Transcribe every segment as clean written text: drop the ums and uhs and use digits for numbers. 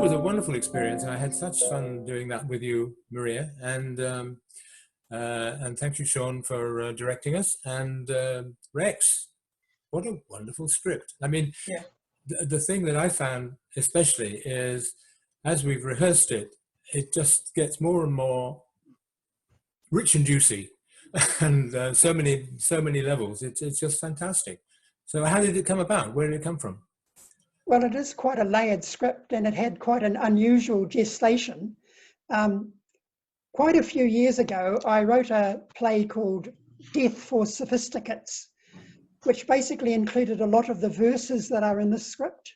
was a wonderful experience, and I had such fun doing that with you, Maria. And thank you, Shon, for directing us. And Rex, what a wonderful script. I mean, Yeah. the thing that I found especially is, as we've rehearsed it, it just gets more and more rich and juicy, and so many levels. It's just fantastic. So how did it come about? Where did it come from? Well, it is quite a layered script, and it had quite an unusual gestation. Quite a few years ago, I wrote a play called Death for Sophisticates, which basically included a lot of the verses that are in the script.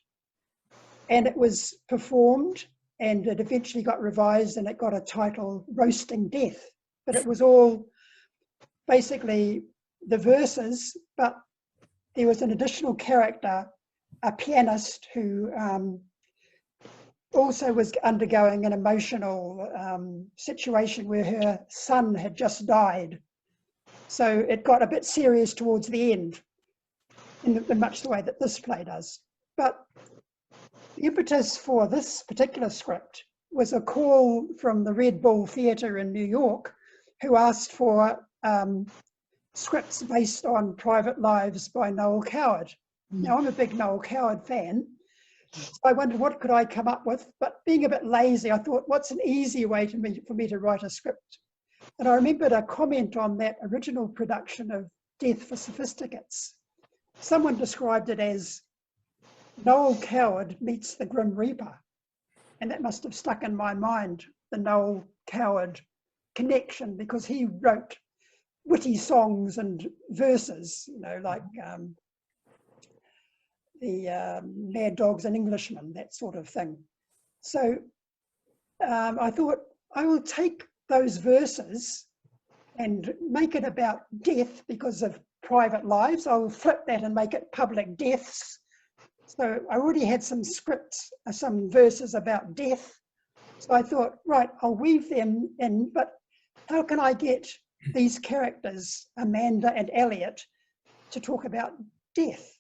And it was performed, and it eventually got revised, and it got a title, Roasting Death. But it was all basically the verses, but there was an additional character, a pianist who also was undergoing an emotional situation where her son had just died. So it got a bit serious towards the end, in much the way that this play does. But the impetus for this particular script was a call from the Red Bull Theatre in New York, who asked for scripts based on Private Lives by Noel Coward. Now, I'm a big Noel Coward fan, so I wondered what could I come up with, but being a bit lazy, I thought, what's an easier way for me to write a script? And I remembered a comment on that original production of Death for Sophisticates. Someone described it as Noel Coward meets the Grim Reaper. And that must have stuck in my mind, the Noel Coward connection, because he wrote witty songs and verses, you know, like the Mad Dogs and Englishmen, that sort of thing. So I thought I will take those verses and make it about death because of private lives. I will flip that and make it public deaths. So I already had some scripts, some verses about death. So I thought, right, I'll weave them in, but how can I get these characters, Amanda and Elliot, to talk about death?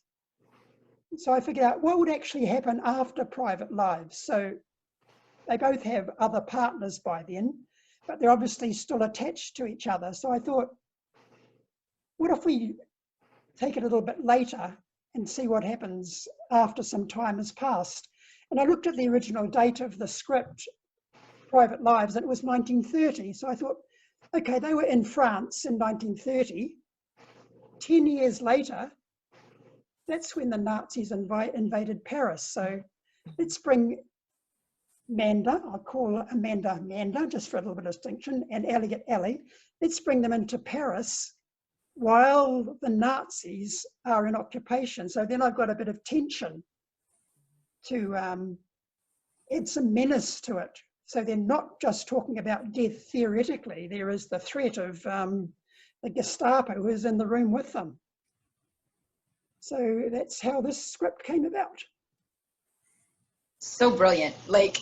So I figured out what would actually happen after Private Lives. So they both have other partners by then, but they're obviously still attached to each other. So I thought, what if we take it a little bit later and see what happens after some time has passed? And I looked at the original date of the script, Private Lives, and it was 1930. So I thought, okay, they were in France in 1930. 10 years later, that's when the Nazis invaded Paris. So let's bring Manda, I'll call Amanda Manda, just for a little bit of distinction, and Elliot Ellie. Let's bring them into Paris while the Nazis are in occupation. So then I've got a bit of tension to add some menace to it. So they're not just talking about death theoretically, there is the threat of the Gestapo who is in the room with them. So that's how this script came about. So brilliant. Like,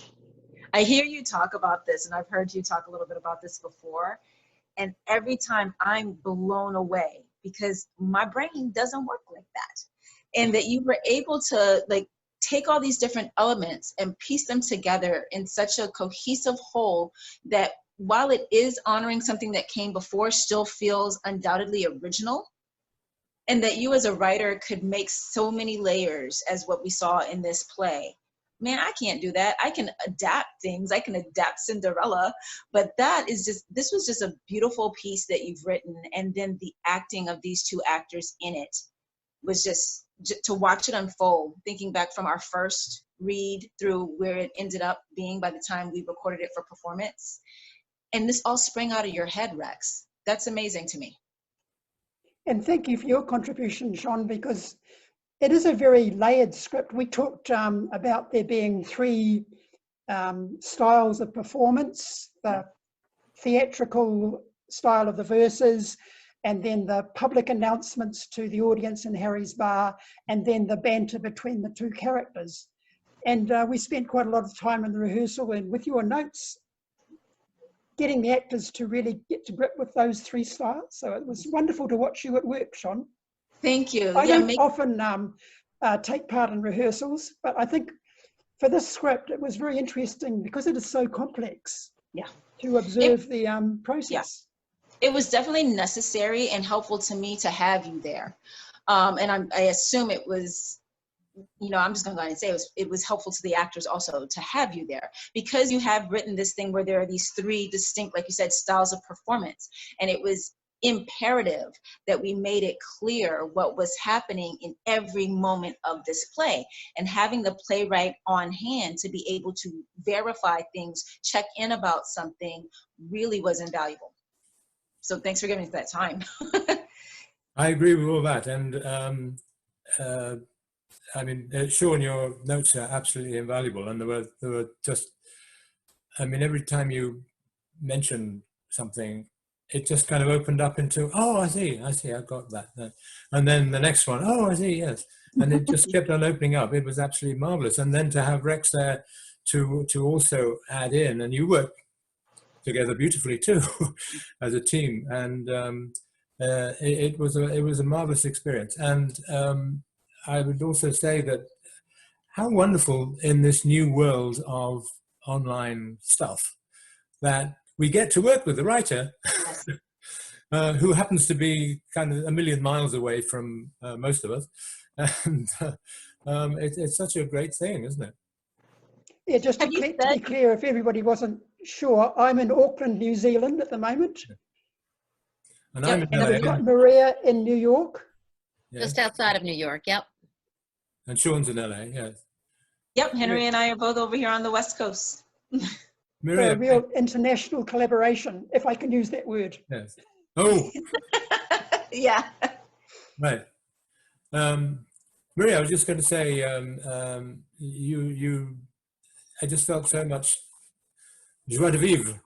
I hear you talk about this, and I've heard you talk a little bit about this before, and every time I'm blown away because my brain doesn't work like that. And that you were able to like take all these different elements and piece them together in such a cohesive whole that while it is honoring something that came before, still feels undoubtedly original. And that you as a writer could make so many layers as what we saw in this play. Man, I can't do that. I can adapt things. I can adapt Cinderella, but that is just, this was just a beautiful piece that you've written. And then the acting of these two actors in it was just to watch it unfold, thinking back from our first read through where it ended up being by the time we recorded it for performance. And this all sprang out of your head, Rex. That's amazing to me. And thank you for your contribution, Shon, because it is a very layered script. We talked about there being three styles of performance, the theatrical style of the verses, and then the public announcements to the audience in Harry's bar, and then the banter between the two characters. And we spent quite a lot of time in the rehearsal and with your notes, getting the actors to really get to grip with those three styles. So it was wonderful to watch you at work, Shon. Thank you. I don't often take part in rehearsals, but I think for this script, it was very interesting because it is so complex. Yeah. To observe the process. Yeah. It was definitely necessary and helpful to me to have you there. And I assume it was, you know, I'm just going to go ahead and say it was helpful to the actors also to have you there, because you have written this thing where there are these three distinct, like you said, styles of performance. And it was imperative that we made it clear what was happening in every moment of this play, and having the playwright on hand to be able to verify things, check in about something, really was invaluable. So thanks for giving us that time. I agree with all that. And I mean, Shon, your notes are absolutely invaluable. And there were just, I mean, every time you mentioned something, it just kind of opened up into, oh, I see, I got that. And then the next one, oh, I see, yes. And it just kept on opening up. It was absolutely marvelous. And then to have Rex there to also add in, and you work together beautifully too, as a team. And it was a marvelous experience. And I would also say that how wonderful in this new world of online stuff that we get to work with the writer who happens to be kind of a million miles away from most of us. And it's such a great thing, isn't it? Yeah, just to be clear, if everybody wasn't sure, I'm in Auckland, New Zealand at the moment. And I'm in LA. We've got Maria in New York. Yes. Just outside of New York, yep. And Shon's in LA, yes. Yep, Henry and I are both over here on the West Coast. Maria, a real international collaboration, if I can use that word. Yes. Oh. Yeah. Right. Maria, I was just going to say, I just felt so much joie de vivre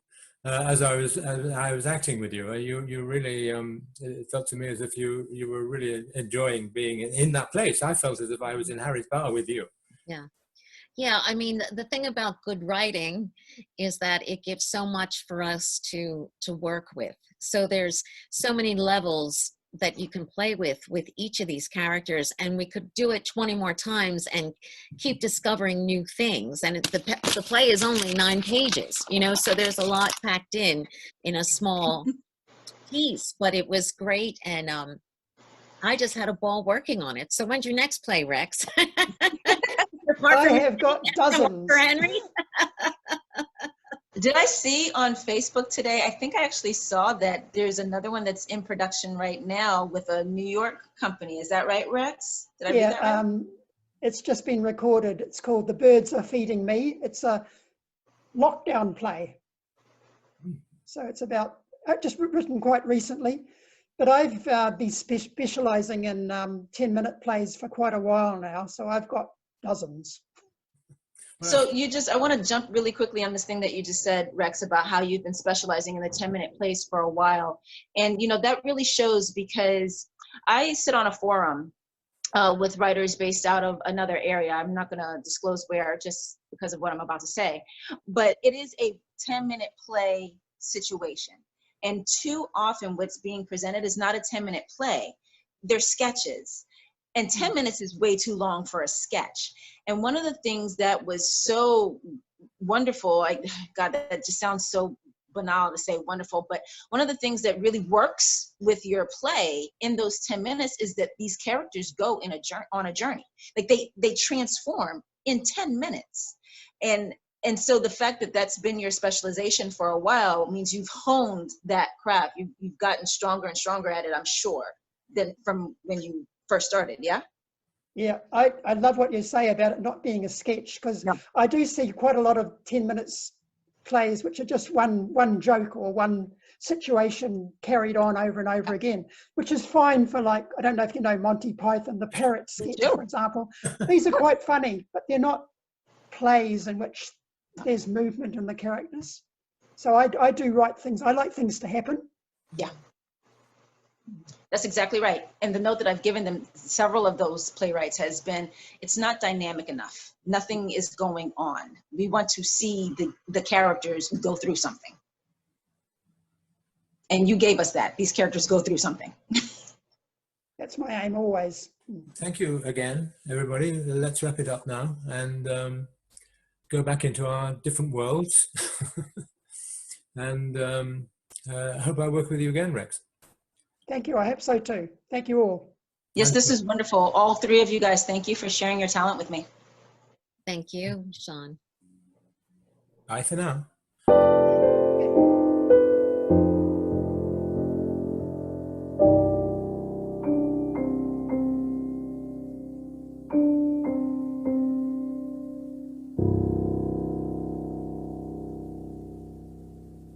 as I was acting with you. You really, it felt to me as if you were really enjoying being in that place. I felt as if I was in Harry's bar with you. Yeah. Yeah, I mean, the thing about good writing is that it gives so much for us to work with. So there's so many levels that you can play with each of these characters, and we could do it 20 more times and keep discovering new things. And the play is only 9 pages, you know, so there's a lot packed in a small piece, but it was great. And I just had a ball working on it. So when's your next play, Rex? I have got dozens. For Henry? Did I see on Facebook today, I think I actually saw that there's another one that's in production right now with a New York company. Is that right, Rex? Did I read that right? It's just been recorded. It's called The Birds Are Feeding Me. It's a lockdown play. So it's about, just written quite recently, but I've been specializing in 10-minute plays for quite a while now. So I've got dozens. So I want to jump really quickly on this thing that you just said, Rex, about how you've been specializing in the 10-minute plays for a while. And, you know, that really shows, because I sit on a forum with writers based out of another area. I'm not going to disclose where, just because of what I'm about to say. But it is a 10-minute play situation. And too often what's being presented is not a 10-minute play. They're sketches. And 10 minutes is way too long for a sketch. And one of the things that was so wonderful, God, that just sounds so banal to say wonderful, but one of the things that really works with your play in those 10 minutes is that these characters go on a journey. Like they transform in 10 minutes. And so the fact that that's been your specialization for a while means you've honed that craft. You've gotten stronger and stronger at it, I'm sure, than from when you first started. Yeah. Yeah, I love what you say about it not being a sketch, because I do see quite a lot of 10 minutes plays which are just one joke or one situation carried on over and over again, which is fine for, like, I don't know if you know Monty Python, the parrot sketch, for example. These are quite funny, but they're not plays in which there's movement in the characters. So I do write things, I like things to happen. Yeah. That's exactly right. And the note that I've given them, several of those playwrights, has been, it's not dynamic enough. Nothing is going on. We want to see the characters go through something. And you gave us that. These characters go through something. That's my aim always. Thank you again, everybody. Let's wrap it up now. And go back into our different worlds. And I hope I work with you again, Rex. Thank you. I hope so too. Thank you all. Yes, this is wonderful. All three of you guys, thank you for sharing your talent with me. Thank you, Shon. Bye for now.